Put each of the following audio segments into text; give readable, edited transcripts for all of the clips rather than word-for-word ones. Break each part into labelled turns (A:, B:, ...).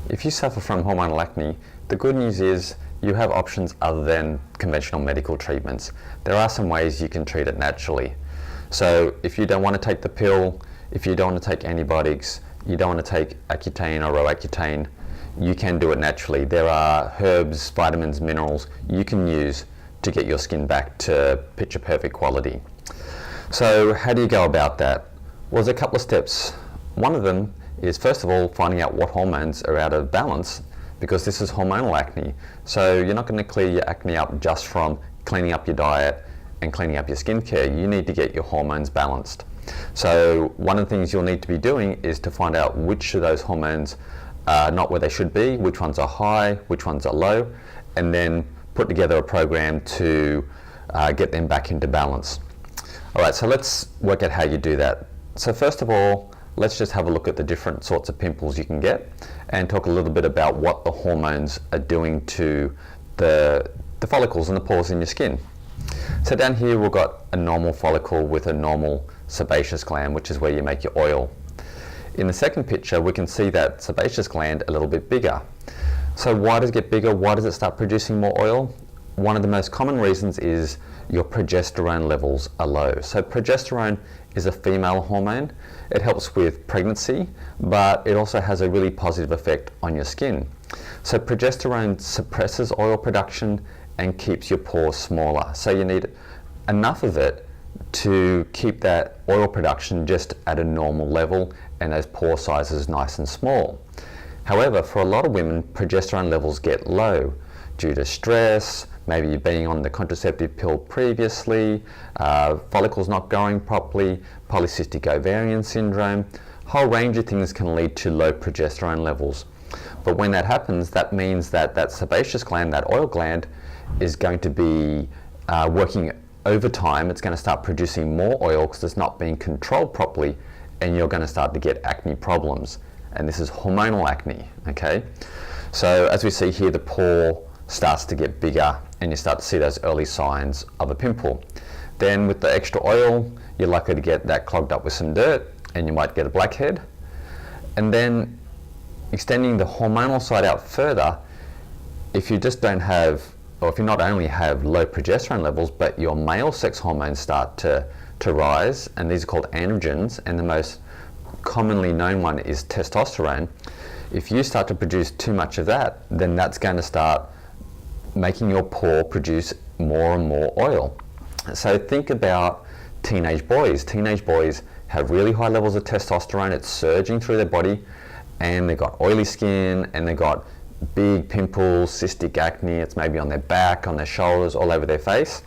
A: If you suffer from hormonal acne, the good news is you have options other than conventional medical treatments. There are some ways you can treat it naturally. So if you don't want to take the pill, if you don't want to take antibiotics, you don't want to take Accutane or Roaccutane, you can do it naturally. There are herbs, vitamins, minerals you can use to get your skin back to picture perfect quality. So how do you go about that? Well, there's a couple of steps. One of them is, first of all, finding out what hormones are out of balance, because this is hormonal acne. So you're not going to clear your acne up just from cleaning up your diet and cleaning up your skincare. You need to get your hormones balanced. So one of the things you'll need to be doing is to find out which of those hormones are not where they should be, which ones are high, which ones are low, and then put together a program to get them back into balance. All right, so let's work out how you do that. So first of all, let's just have a look at the different sorts of pimples you can get and talk a little bit about what the hormones are doing to the follicles and the pores in your skin. So down here we've got a normal follicle with a normal sebaceous gland, which is where you make your oil. In the second picture we can see that sebaceous gland a little bit bigger. So why does it get bigger? Why does it start producing more oil? One of the most common reasons is your progesterone levels are low. So progesterone is a female hormone. It helps with pregnancy, but it also has a really positive effect on your skin. So progesterone suppresses oil production and keeps your pores smaller. So you need enough of it to keep that oil production just at a normal level and those pore sizes nice and small. However, for a lot of women, progesterone levels get low due to stress, maybe being on the contraceptive pill previously, follicles not growing properly, polycystic ovarian syndrome. A whole range of things can lead to low progesterone levels. But when that happens, that means that that sebaceous gland, that oil gland, is going to be working overtime. It's going to start producing more oil because it's not being controlled properly, and you're going to start to get acne problems. And this is hormonal acne, okay? So as we see here, the pore starts to get bigger and you start to see those early signs of a pimple. Then with the extra oil, you're likely to get that clogged up with some dirt and you might get a blackhead. And then extending the hormonal side out further, if you just don't have, or if you not only have low progesterone levels, but your male sex hormones start to rise, and these are called androgens, and the most commonly known one is testosterone. If you start to produce too much of that, then that's going to start making your pore produce more and more oil. So think about teenage boys. Teenage boys have really high levels of testosterone. It's surging through their body, and they've got oily skin, and they've got big pimples, cystic acne. It's maybe on their back, on their shoulders, all over their face.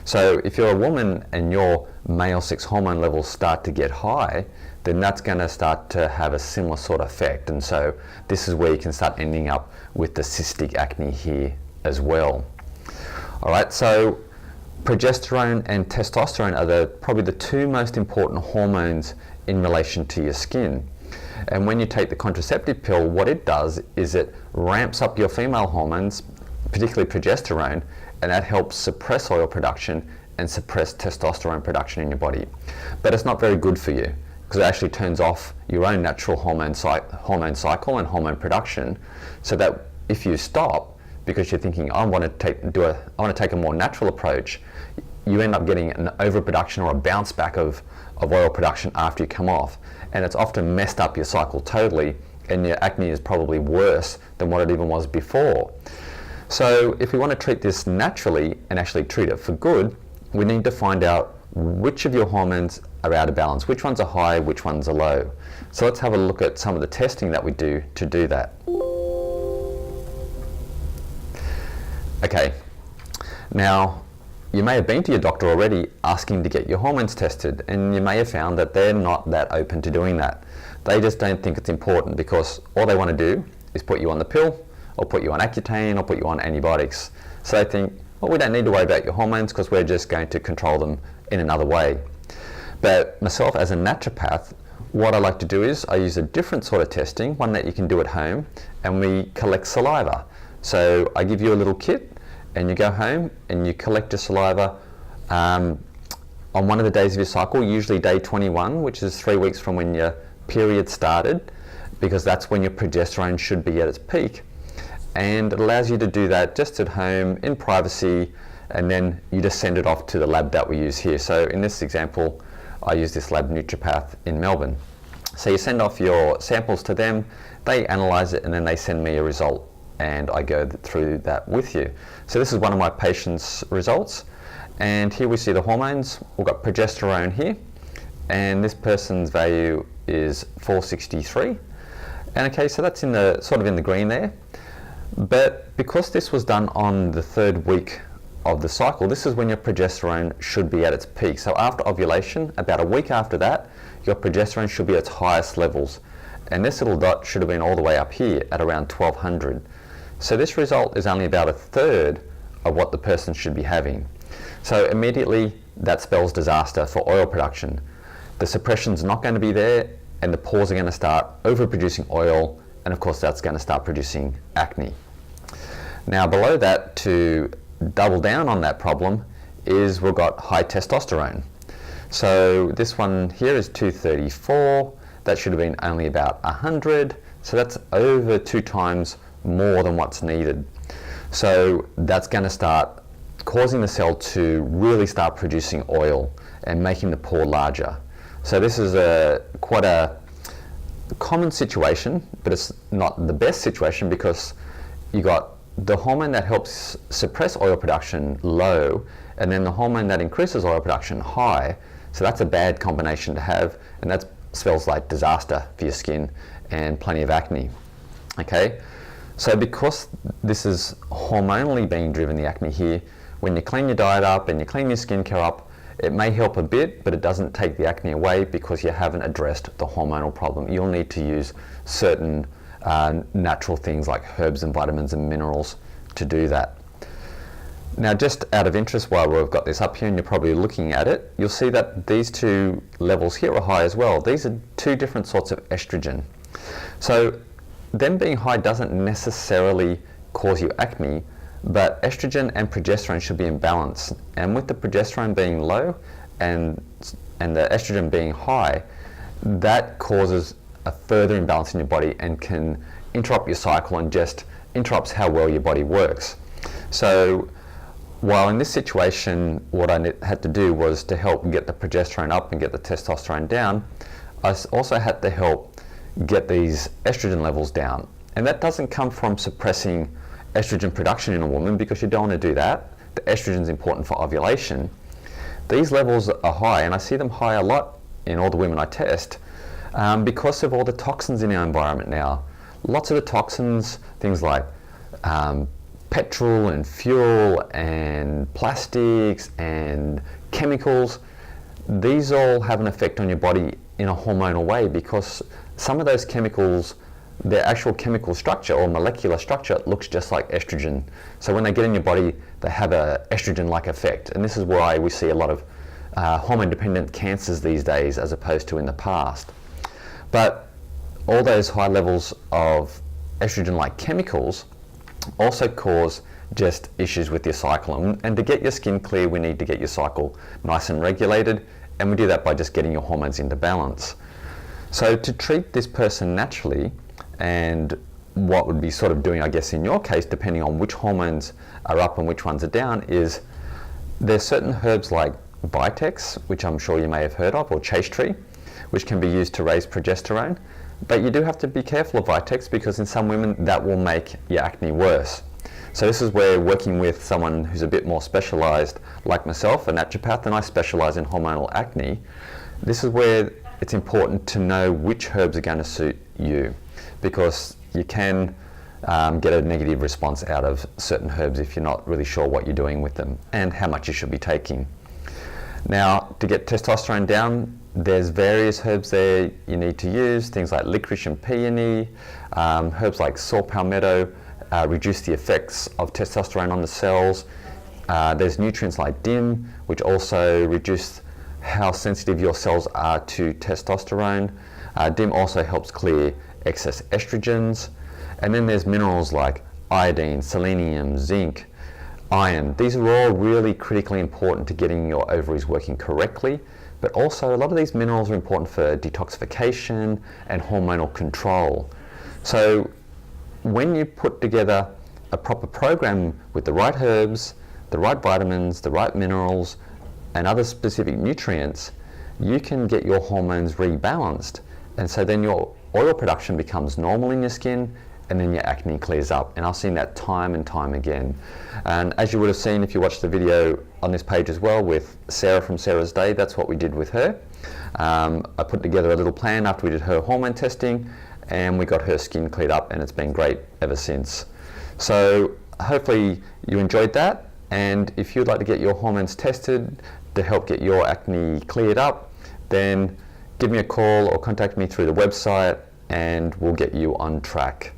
A: So if you're a woman and your male sex hormone levels start to get high, then that's going to start to have a similar sort of effect. And so this is where you can start ending up with the cystic acne here as well. All right, so progesterone and testosterone are probably the two most important hormones in relation to your skin. And when you take the contraceptive pill, what it does is it ramps up your female hormones, particularly progesterone, and that helps suppress oil production and suppress testosterone production in your body. But it's not very good for you because it actually turns off your own natural hormone cycle and hormone production, so that if you stop because you're thinking, I want to take a more natural approach, you end up getting an overproduction or a bounce back of oil production after you come off, and it's often messed up your cycle totally, and your acne is probably worse than what it even was before. So if we want to treat this naturally and actually treat it for good, we need to find out which of your hormones are out of balance, which ones are high, which ones are low. So let's have a look at some of the testing that we do to do that. Okay, now you may have been to your doctor already asking to get your hormones tested, and you may have found that they're not that open to doing that. They just don't think it's important because all they want to do is put you on the pill or put you on Accutane or put you on antibiotics. So they think, well, we don't need to worry about your hormones because we're just going to control them in another way. But myself as a naturopath, what I like to do is I use a different sort of testing, one that you can do at home, and we collect saliva. So I give you a little kit and you go home and you collect your saliva on one of the days of your cycle, usually day 21, which is 3 weeks from when your period started. because that's when your progesterone should be at its peak. And it allows you to do that just at home in privacy, and then you just send it off to the lab that we use here. So in this example, I use this lab Nutripath in Melbourne. So you send off your samples to them, they analyze it, and then they send me a result, and I go through that with you. So this is one of my patients' results, and here we see the hormones. We've got progesterone here, and this person's value is 463. And okay, so that's in the sort of in the green there. But because this was done on the 3rd week of the cycle, this is when your progesterone should be at its peak. So after ovulation, about a week after that, your progesterone should be at its highest levels. And this little dot should have been all the way up here at around 1200. So this result is only about a third of what the person should be having. So immediately that spells disaster for oil production. The suppression's not going to be there, and the pores are going to start overproducing oil, and of course that's going to start producing acne. Now below that, to double down on that problem, is we've got high testosterone. So this one here is 234. That should have been only about 100. So that's over 2 times more than what's needed. So that's going to start causing the cell to really start producing oil and making the pore larger. So this is quite a common situation, but it's not the best situation, because you got the hormone that helps suppress oil production low, and then the hormone that increases oil production high. So that's a bad combination to have, and that spells like disaster for your skin and plenty of acne. Okay, so because this is hormonally being driven, the acne here, when you clean your diet up and you clean your skincare up, it may help a bit, but it doesn't take the acne away because you haven't addressed the hormonal problem. You'll need to use certain natural things like herbs and vitamins and minerals to do that. Now, just out of interest, while we've got this up here and you're probably looking at it, you'll see that these 2 levels here are high as well. These are 2 different sorts of estrogen. So them being high doesn't necessarily cause you acne, but estrogen and progesterone should be in balance. And with the progesterone being low and the estrogen being high, that causes a further imbalance in your body and can interrupt your cycle and just interrupts how well your body works. So while in this situation what I had to do was to help get the progesterone up and get the testosterone down, I also had to help get these estrogen levels down. And that doesn't come from suppressing estrogen production in a woman, because you don't want to do that. The estrogen is important for ovulation. These levels are high, and I see them high a lot in all the women I test, because of all the toxins in our environment now. Lots of the toxins, things like petrol and fuel and plastics and chemicals, these all have an effect on your body in a hormonal way, because some of those chemicals, their actual chemical structure or molecular structure looks just like estrogen. So when they get in your body, they have a estrogen-like effect. And this is why we see a lot of hormone-dependent cancers these days as opposed to in the past. But all those high levels of estrogen-like chemicals also cause just issues with your cycle. And to get your skin clear, we need to get your cycle nice and regulated, and we do that by just getting your hormones into balance. So to treat this person naturally, and what would be sort of doing, I guess in your case, depending on which hormones are up and which ones are down, is there's certain herbs like Vitex, which I'm sure you may have heard of, or chaste tree, which can be used to raise progesterone. But you do have to be careful of Vitex, because in some women that will make your acne worse. So this is where working with someone who's a bit more specialized, like myself, a naturopath, and I specialize in hormonal acne, this is where it's important to know which herbs are going to suit you, because you can get a negative response out of certain herbs if you're not really sure what you're doing with them and how much you should be taking. Now, to get testosterone down, there's various herbs there you need to use, things like licorice and peony, herbs like saw palmetto reduce the effects of testosterone on the cells. There's nutrients like DIM, which also reduce how sensitive your cells are to testosterone. DIM also helps clear excess estrogens. And then there's minerals like iodine, selenium, zinc, iron. These are all really critically important to getting your ovaries working correctly, but also a lot of these minerals are important for detoxification and hormonal control. So when you put together a proper program with the right herbs, the right vitamins, the right minerals, and other specific nutrients, you can get your hormones rebalanced. And so then your oil production becomes normal in your skin, and then your acne clears up. And I've seen that time and time again. And as you would have seen if you watched the video on this page as well with Sarah from Sarah's Day, that's what we did with her. I put together a little plan after we did her hormone testing, and we got her skin cleared up, and it's been great ever since. So hopefully you enjoyed that, and if you'd like to get your hormones tested to help get your acne cleared up, then give me a call or contact me through the website and we'll get you on track.